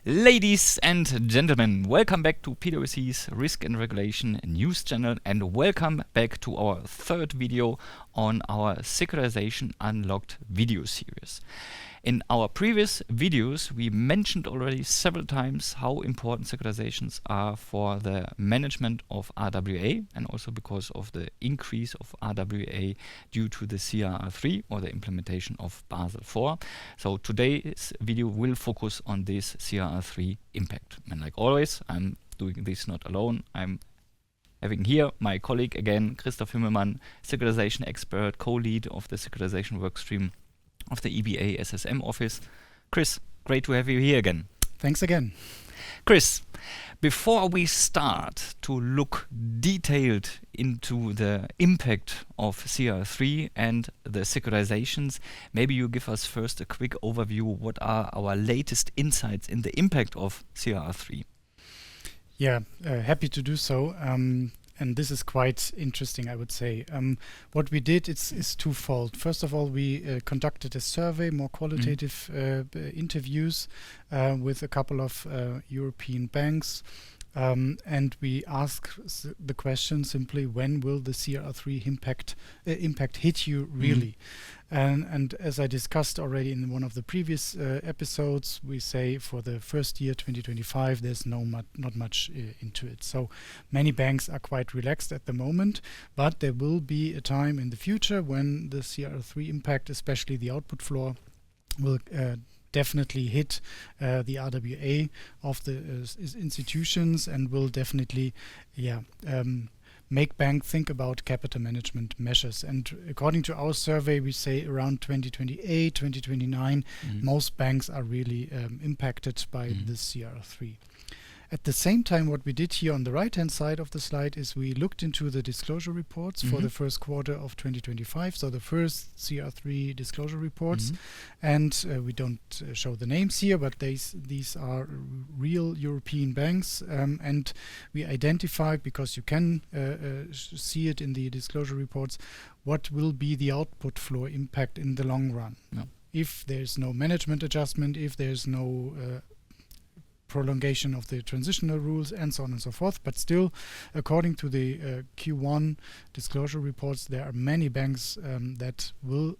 Ladies and gentlemen, welcome back to PwC's Risk and Regulation News Channel, and welcome back to our third video on our Securitisation Unlocked video series. In our previous videos, we mentioned already several times how important securitizations are for the management of RWA, and also because of the increase of RWA due to the CRR3 or the implementation of Basel IV. So today's video will focus on this CRR3 impact. And like always, I'm doing this not alone. I'm having here my colleague again, Christoph Himmelmann, securitization expert, co-lead of the Securitisation Workstream of the EBA SSM Office. Chris, great to have you here again. Thanks again. Chris, before we start to look detailed into the impact of CRR3 and the securitizations, maybe you give us first a quick overview. What are our latest insights in the impact of CRR3? Yeah, happy to do so. And this is quite interesting, I would say. What we did is twofold. First of all, we conducted a survey, more qualitative interviews with a couple of European banks. And we asked the question simply, when will the CRR3 impact hit you really? And as I discussed already in one of the previous episodes, we say for the first year, 2025, there's not much into it. So many banks are quite relaxed at the moment, but there will be a time in the future when the CRR3 impact, especially the output floor, will definitely hit the RWA of the institutions and will definitely make banks think about capital management measures. And according to our survey, we say around 2028, 2029, most banks are really impacted by this CRR3. At the same time, what we did here on the right-hand side of the slide is we looked into the disclosure reports for the first quarter of 2025, so the first CRR3 disclosure reports. And we don't show the names here, but these are real European banks. And we identified, because you can see it in the disclosure reports, what will be the output floor impact in the long run. If there's no management adjustment, if there's no prolongation of the transitional rules, and so on and so forth. But still, according to the Q1 disclosure reports, there are many banks that will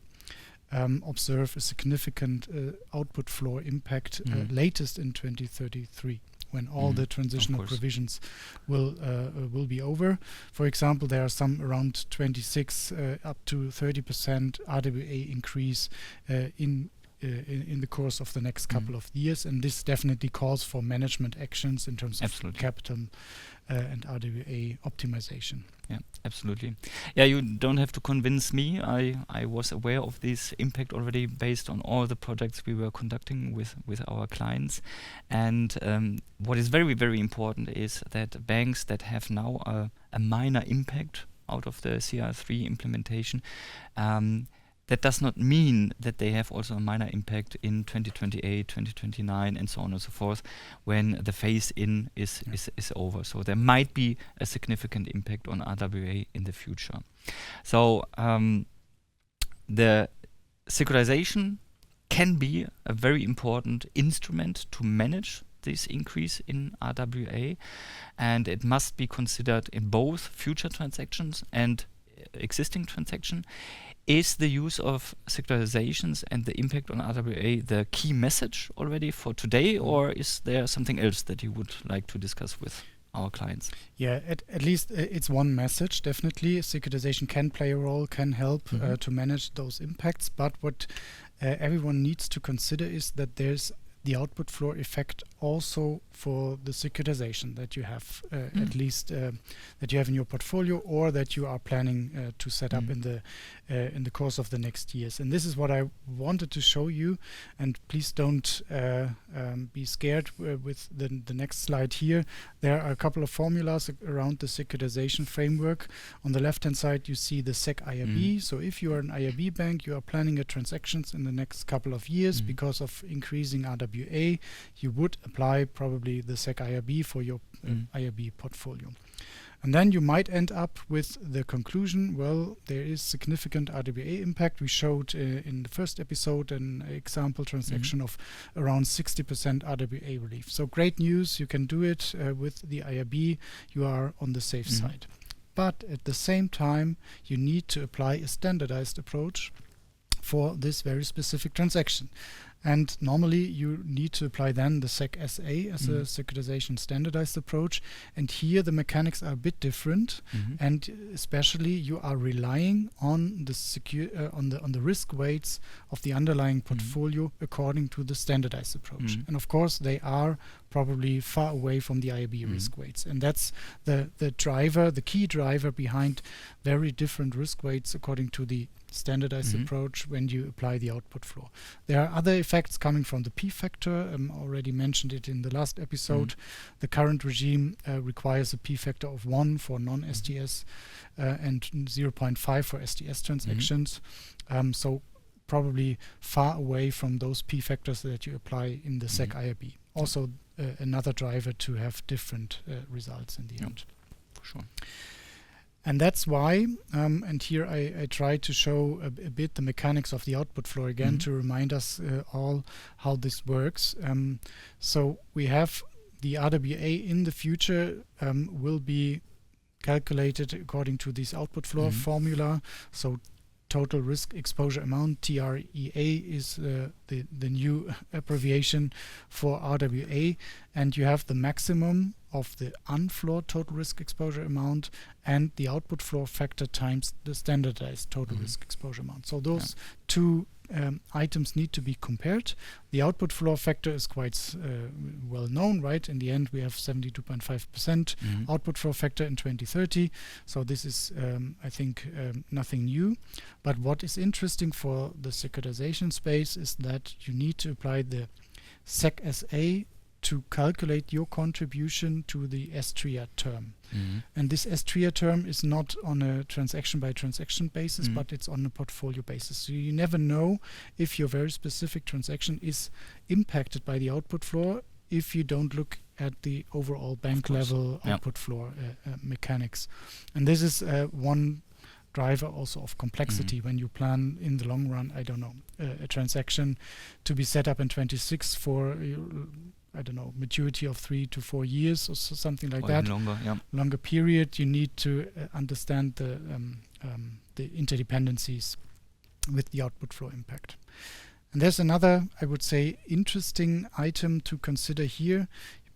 observe a significant output floor impact latest in 2033, when all the transitional provisions will be over. For example, there are some around 26 up to 30% RWA increase in the course of the next couple of years, and this definitely calls for management actions in terms of capital and RWA optimization. Yeah, absolutely. Yeah, you don't have to convince me. I was aware of this impact already based on all the projects we were conducting with our clients. And what is very, very important is that banks that have now a minor impact out of the CRR3 implementation, that does not mean that they have also a minor impact in 2028, 2029, and so on and so forth, when the phase-in is over. So there might be a significant impact on RWA in the future. So the securitization can be a very important instrument to manage this increase in RWA, and it must be considered in both future transactions and existing transaction. Is the use of securitizations and the impact on RWA the key message already for today, or is there something else that you would like to discuss with our clients? Yeah, at least it's one message, definitely. Securitization can play a role, can help to manage those impacts, but what everyone needs to consider is that there's the output floor effect also for the securitization that you have, at least that you have in your portfolio, or that you are planning to set up in the course of the next years. And this is what I wanted to show you. And please don't be scared with the next slide here. There are a couple of formulas around the securitization framework. On the left-hand side, you see the SEC IRB. So if you are an IRB bank, you are planning a transactions in the next couple of years because of increasing RWA, you would apply probably the SEC IRB for your IRB portfolio. And then you might end up with the conclusion, well, there is significant RWA impact. We showed in the first episode an example transaction of around 60% RWA relief. So great news, you can do it with the IRB, you are on the safe side. But at the same time, you need to apply a standardized approach for this very specific transaction. And normally you need to apply then the SEC SA as a securitization standardized approach. And here the mechanics are a bit different, and especially you are relying on the on the risk weights of the underlying portfolio according to the standardized approach. And of course they are probably far away from the IRB risk weights, and that's the key driver behind very different risk weights according to the standardized approach when you apply the output floor. There are other effects coming from the P factor. Already mentioned it in the last episode. The current regime requires a P factor of 1 for non-STS and 0.5 for STS transactions. So probably far away from those P factors that you apply in the SEC IRB. Also another driver to have different results in the end. For sure. And that's why, and here I try to show a bit the mechanics of the output floor again to remind us all how this works. So we have the RWA in the future will be calculated according to this output floor formula. So total risk exposure amount, TREA, is the new abbreviation for RWA, and you have the maximum of the unfloored total risk exposure amount and the output floor factor times the standardized total risk exposure amount. So those two items need to be compared. The output floor factor is quite well known, right? In the end, we have 72.5% output floor factor in 2030. So this is, I think, nothing new. But what is interesting for the securitization space is that you need to apply the SEC SA to calculate your contribution to the S-TRIA term. And this S-TRIA term is not on a transaction by transaction basis, but it's on a portfolio basis. So you never know if your very specific transaction is impacted by the output floor if you don't look at the overall bank level output floor mechanics. And this is one driver also of complexity when you plan in the long run, I don't know, a transaction to be set up in 26 for I don't know, maturity of 3 to 4 years or something like that. Longer period. You need to understand the interdependencies with the output flow impact. And there's another, I would say, interesting item to consider here.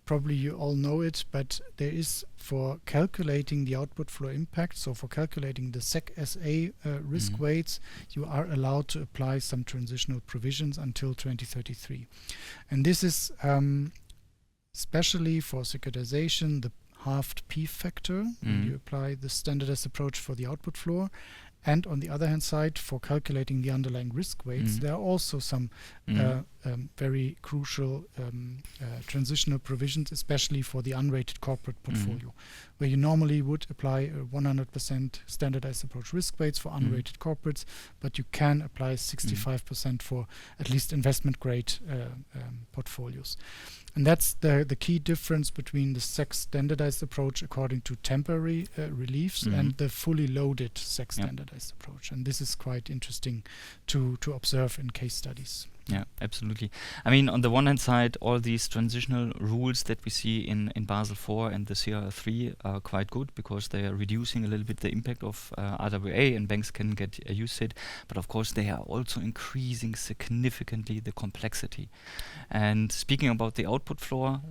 Probably you all know it, but there is, for calculating the output flow impact, so for calculating the SEC SA risk weights, you are allowed to apply some transitional provisions until 2033. And this is especially for securitization, the halved P factor, when you apply the standardized approach for the output floor. And on the other hand side, for calculating the underlying risk weights, there are also some very crucial transitional provisions, especially for the unrated corporate portfolio, where you normally would apply a 100% standardized approach risk weights for unrated corporates, but you can apply 65% for at least investment grade portfolios. And that's the key difference between the SEC standardized approach according to temporary reliefs and the fully loaded SEC standardized approach. And this is quite interesting to observe in case studies. Yeah, absolutely. I mean, on the one hand side, all these transitional rules that we see in Basel IV and the CRR3 are quite good because they are reducing a little bit the impact of RWA, and banks can get used to it. But of course, they are also increasing significantly the complexity. And speaking about the output floor,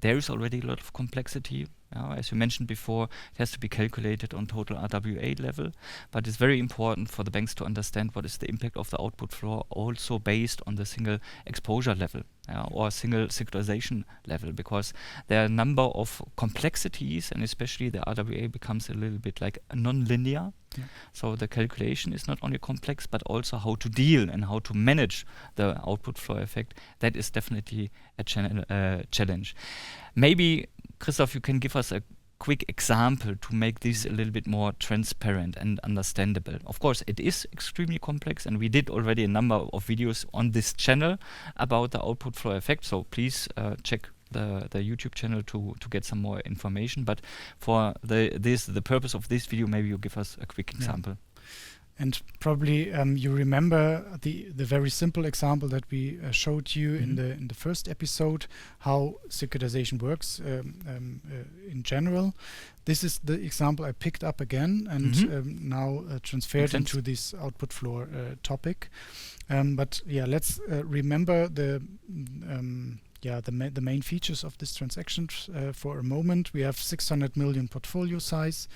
there is already a lot of complexity. As you mentioned before, it has to be calculated on total RWA level, but it's very important for the banks to understand what is the impact of the output floor also based on the single exposure level or single securitization level, because there are a number of complexities, and especially the RWA becomes a little bit like non-linear. So the calculation is not only complex, but also how to deal and how to manage the output floor effect. That is definitely a challenge. Maybe, Christoph, you can give us a quick example to make this a little bit more transparent and understandable. Of course, it is extremely complex, and we did already a number of videos on this channel about the output flow effect, so please check the YouTube channel to get some more information. But for the purpose of this video, maybe you give us a quick example. And probably you remember the very simple example that we showed you in the first episode, how securitization works in general. This is the example I picked up again and now transferred into this output floor topic. But yeah, let's remember the main features of this transaction for a moment. We have 600 million portfolio size.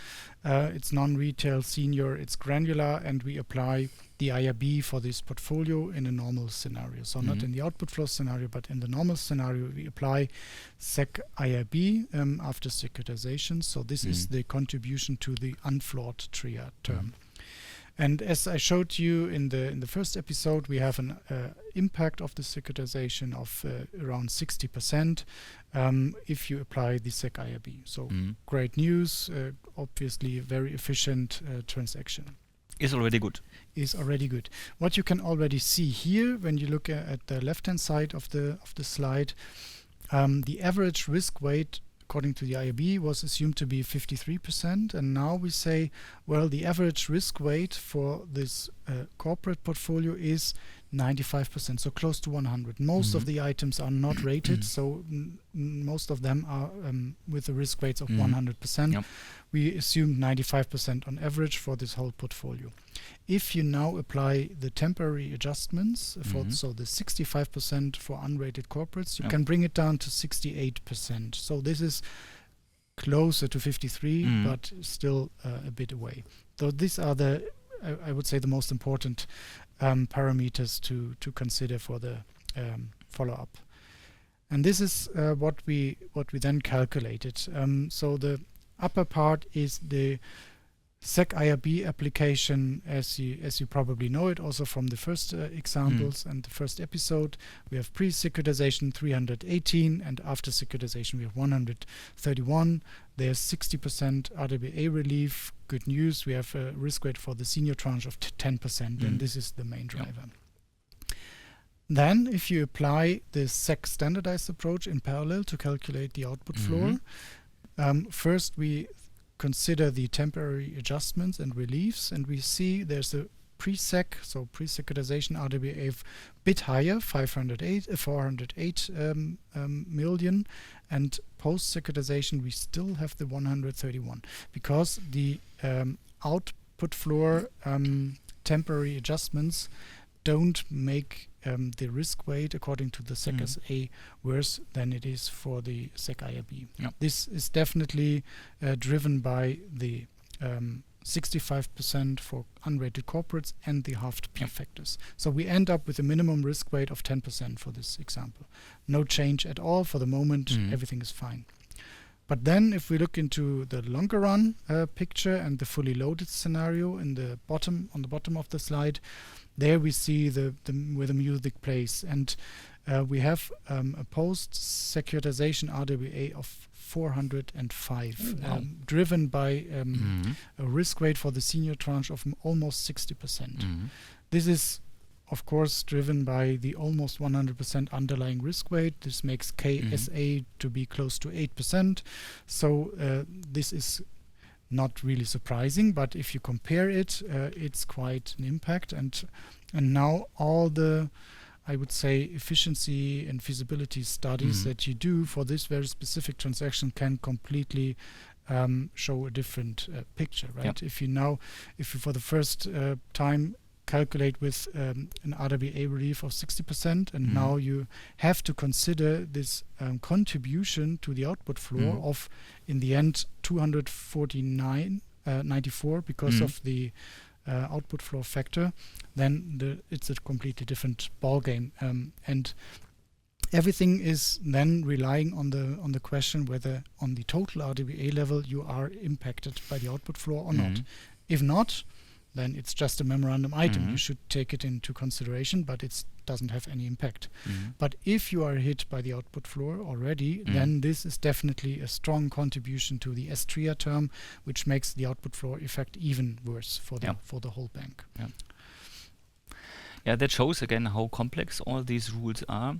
It's non-retail senior, it's granular, and we apply the IRB for this portfolio in a normal scenario. So not in the output flow scenario, but in the normal scenario, we apply SEC IRB after securitization. So this is the contribution to the unflawed TRIA term. And as I showed you in the first episode, we have an impact of the securitization of around 60% if you apply the SEC IRB. So great news, obviously a very efficient transaction. Is already good. Is already good. What you can already see here, when you look at the left-hand side of the slide, the average risk weight according to the IRB was assumed to be 53%, and now we say, well, the average risk weight for this corporate portfolio is 95%, so close to 100. Most of the items are not rated, so most of them are with the risk weights of 100%. Yep. We assumed 95% on average for this whole portfolio. If you now apply the temporary adjustments for so the 65% for unrated corporates, you can bring it down to 68%. So this is closer to 53, but still a bit away. So these are the, I would say, the most important parameters to consider for the follow-up. And this is what we then calculated. So the upper part is the SEC IRB application, as you probably know it also from the first examples and the first episode. We have pre-securitization 318, and after securitization we have 131. There's 60% RWA relief. Good news, we have a risk weight for the senior tranche of 10%, and this is the main driver. Then if you apply the SEC standardized approach in parallel to calculate the output floor, first we consider the temporary adjustments and reliefs, and we see there's a pre-SEC, so pre-securitization RWA a bit higher, 408 million, and post-securitization we still have the 131, because the output floor temporary adjustments don't make the risk weight according to the SEC SA worse than it is for the SEC IRB. This is definitely driven by the 65% for unrated corporates and the halved P factors. So we end up with a minimum risk weight of 10% for this example. No change at all for the moment. Everything is fine. But then if we look into the longer run picture and the fully loaded scenario on the bottom of the slide, there we see where the music plays, and we have a post-securitization RWA of 405, driven by a risk weight for the senior tranche of almost 60%. This is, of course, driven by the almost 100% underlying risk weight. This makes KSA to be close to 8%. So this is not really surprising, but if you compare it, it's quite an impact. And now all the, I would say, efficiency and feasibility studies that you do for this very specific transaction can completely show a different picture, right? If you for the first time calculate with an RWA relief of 60%, and now you have to consider this contribution to the output floor of, in the end, 249.94 because of the output floor factor, then it's a completely different ball game, and everything is then relying on the question whether on the total RWA level you are impacted by the output floor or not. If not, then it's just a memorandum item. You should take it into consideration, but it doesn't have any impact. But if you are hit by the output floor already, then this is definitely a strong contribution to the S-TRIA term, which makes the output floor effect even worse for the whole bank. Yeah, that shows again how complex all these rules are.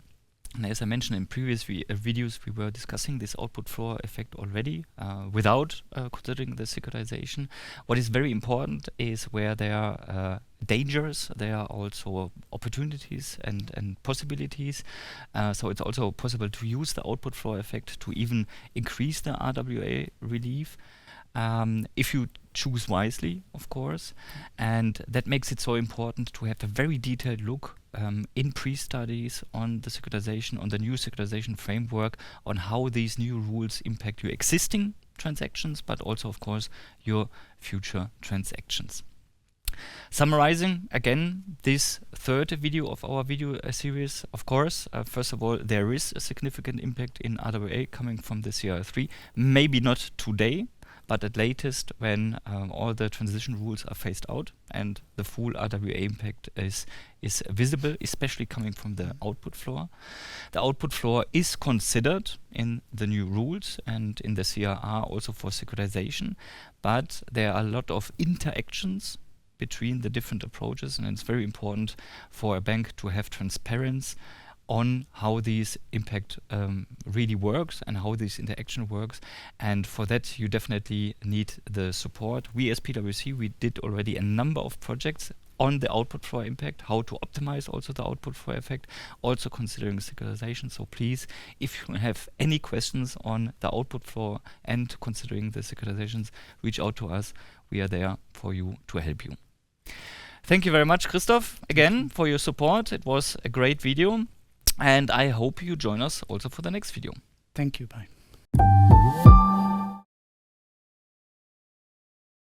And as I mentioned in previous videos, we were discussing this output floor effect already without considering the securitization. What is very important is where there are dangers, there are also opportunities and possibilities. So it's also possible to use the output floor effect to even increase the RWA relief. If you choose wisely, of course, and that makes it so important to have a very detailed look in pre-studies on the securitization, on the new securitization framework, on how these new rules impact your existing transactions, but also, of course, your future transactions. Summarizing again this third video of our video series, of course, first of all, there is a significant impact in RWA coming from the CRR3, maybe not today, but at latest when all the transition rules are phased out and the full RWA impact is visible, especially coming from the output floor. The output floor is considered in the new rules and in the CRR also for securitization, but there are a lot of interactions between the different approaches, and it's very important for a bank to have transparency on how these impact really works and how this interaction works, and for that you definitely need the support. We as PwC, we did already a number of projects on the output floor impact, how to optimize also the output floor effect, also considering securitization. So please, if you have any questions on the output floor and considering the securitizations, reach out to us. We are there for you to help you. Thank you very much, Christoph, again for your support. It was a great video. And I hope you join us also for the next video. Thank you. Bye.